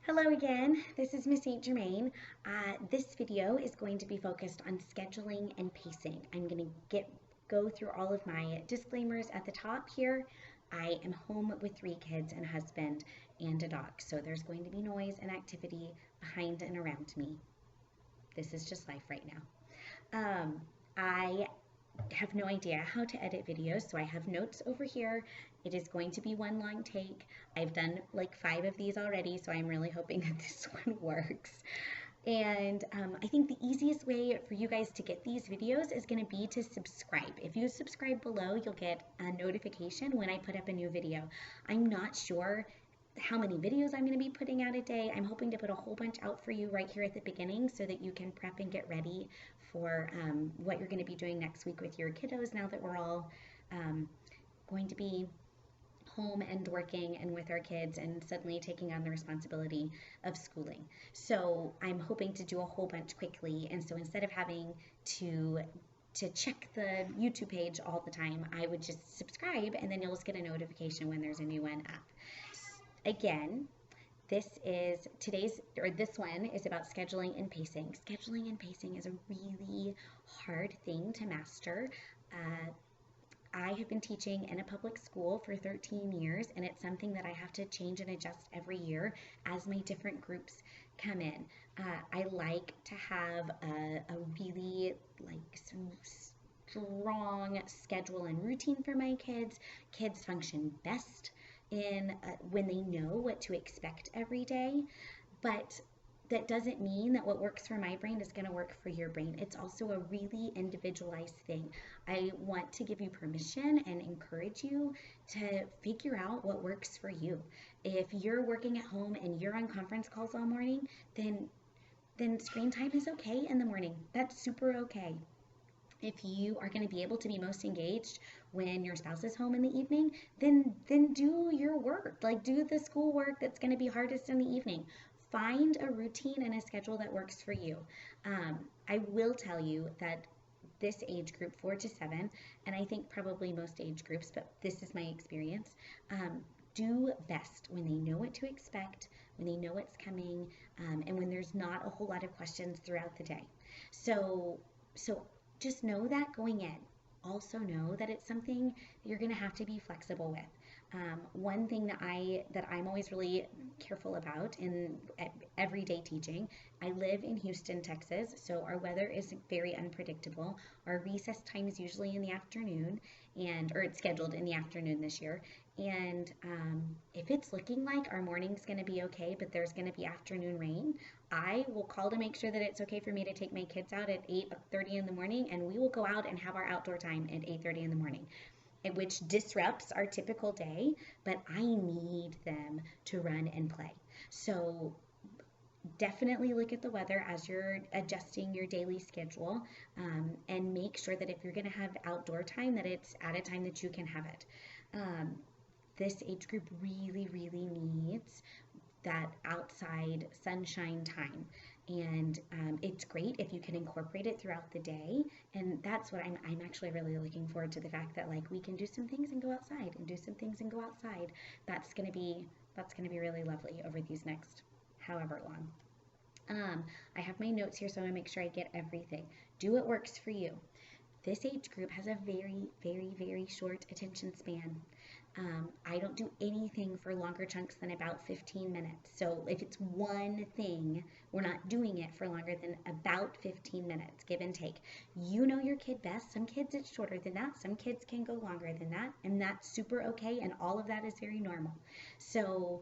Hello again, this is Miss St. Germain. This video is going to be focused on scheduling and pacing. I'm going to go through all of my disclaimers at the top here. I am home with 3 kids and a husband and a dog, so there's going to be noise and activity behind and around me. This is just life right now. I have no idea how to edit videos, so I have notes over here. It is going to be one long take. I've done like 5 of these already, so I'm really hoping that this one works. And I think the easiest way for you guys to get these videos is going to be to subscribe. If you subscribe below, you'll get a notification when I put up a new video. I'm not sure how many videos I'm going to be putting out a day. I'm hoping to put a whole bunch out for you right here at the beginning so that you can prep and get ready for what you're going to be doing next week with your kiddos now that we're all going to be home and working and with our kids and suddenly taking on the responsibility of schooling. So I'm hoping to do a whole bunch quickly, and so instead of having to check the YouTube page all the time, I would just subscribe and then you'll just get a notification when there's a new one up. Again, this one is about scheduling and pacing. Scheduling and pacing is a really hard thing to master. I have been teaching in a public school for 13 years, and it's something that I have to change and adjust every year as my different groups come in. I like to have a really strong schedule and routine for my kids. Kids function best when they know what to expect every day, but that doesn't mean that what works for my brain is going to work for your brain. It's also a really individualized thing. I want to give you permission and encourage you to figure out what works for you. If you're working at home and you're on conference calls all morning, then screen time is okay in the morning. That's super okay. If you are going to be able to be most engaged when your spouse is home in the evening, then do your work. Do the school work that's going to be hardest in the evening. Find a routine and a schedule that works for you. I will tell you that this age group, 4 to 7, and I think probably most age groups, but this is my experience, do best when they know what to expect, when they know what's coming, and when there's not a whole lot of questions throughout the day. So just know that going in. Also know that it's something that you're going to have to be flexible with. One thing that I'm always really careful about in everyday teaching, I live in Houston, Texas, so our weather is very unpredictable. Our recess time is usually in the afternoon, or it's scheduled in the afternoon this year. And if it's looking like our morning's going to be okay, but there's going to be afternoon rain, I will call to make sure that it's okay for me to take my kids out at 8:30 in the morning, and we will go out and have our outdoor time at 8:30 in the morning, which disrupts our typical day, but I need them to run and play. So definitely look at the weather as you're adjusting your daily schedule, and make sure that if you're going to have outdoor time, that it's at a time that you can have it. This age group really, really needs that outside sunshine time, and it's great if you can incorporate it throughout the day. And that's what I'm actually really looking forward to, the fact that we can do some things and go outside and do some things and go outside. That's gonna be really lovely over these next however long. I have my notes here, so I want to make sure I get everything. Do what works for you. This age group has a very, very, very short attention span. I don't do anything for longer chunks than about 15 minutes. So if it's one thing, we're not doing it for longer than about 15 minutes, give and take. You know your kid best. Some kids it's shorter than that. Some kids can go longer than that, and that's super okay, and all of that is very normal. So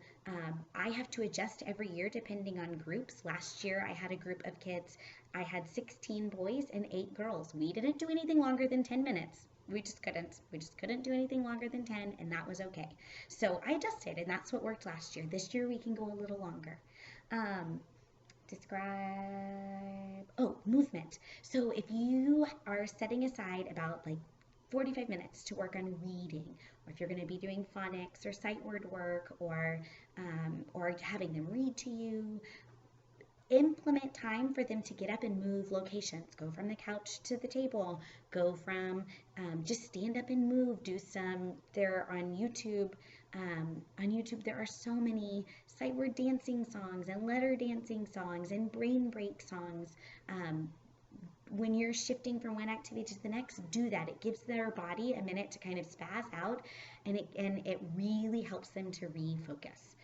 I have to adjust every year depending on groups. Last year I had a group of kids. I had 16 boys and 8 girls. We didn't do anything longer than 10 minutes. We just couldn't do anything longer than 10, and that was okay. So I adjusted, and that's what worked last year. This year we can go a little longer. Movement. So if you are setting aside about 45 minutes to work on reading, or if you're going to be doing phonics or sight word work, or having them read to you, implement time for them to get up and move locations. Go from the couch to the table. Go from just stand up and move. Do some, there on YouTube, On YouTube, there are so many sight word dancing songs and letter dancing songs and brain break songs. When you're shifting from one activity to the next, do that. It gives their body a minute to kind of spaz out, and it really helps them to refocus.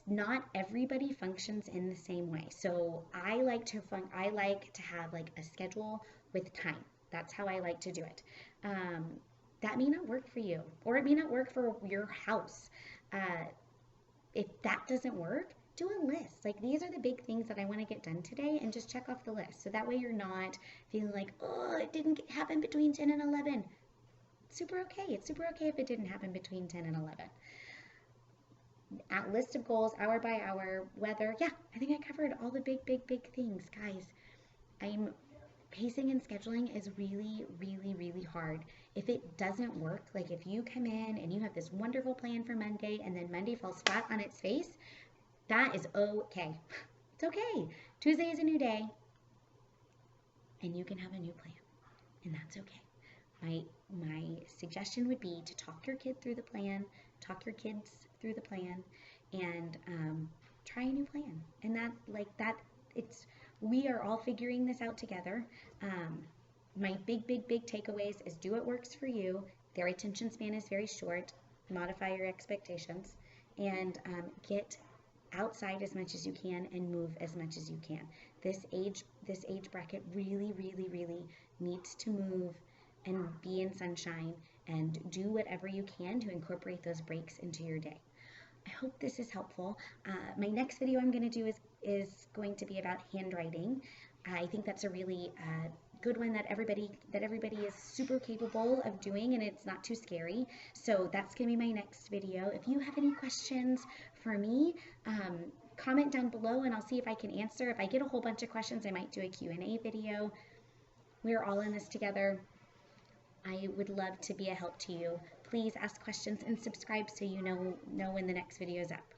Not everybody functions in the same way. So I like to have like a schedule with time. That's how I like to do it. That may not work for you, or it may not work for your house. If that doesn't work, do a list. Like, these are the big things that I want to get done today, and just check off the list. So that way you're not feeling like, oh, it didn't happen between 10 and 11. Super okay. It's super okay if it didn't happen between 10 and 11. At list of goals, hour by hour, weather. Yeah, I think I covered all the big things. Guys, pacing and scheduling is really, really, really hard. If it doesn't work, like if you come in and you have this wonderful plan for Monday and then Monday falls flat on its face, that is okay. It's okay. Tuesday is a new day, and you can have a new plan, and that's okay. My suggestion would be to talk your kid through the plan, talk your kids through the plan, and try a new plan. And we are all figuring this out together. My big takeaways is do what works for you. Their attention span is very short. Modify your expectations, and get outside as much as you can and move as much as you can. This age bracket really, really, really needs to move and be in sunshine and do whatever you can to incorporate those breaks into your day. I hope this is helpful. My next video I'm going to do is going to be about handwriting. I think that's a really good one that everybody is super capable of doing, and it's not too scary. So that's going to be my next video. If you have any questions for me, comment down below and I'll see if I can answer. If I get a whole bunch of questions, I might do a Q&A video. We're all in this together. I would love to be a help to you. Please ask questions and subscribe so you know when the next video is up.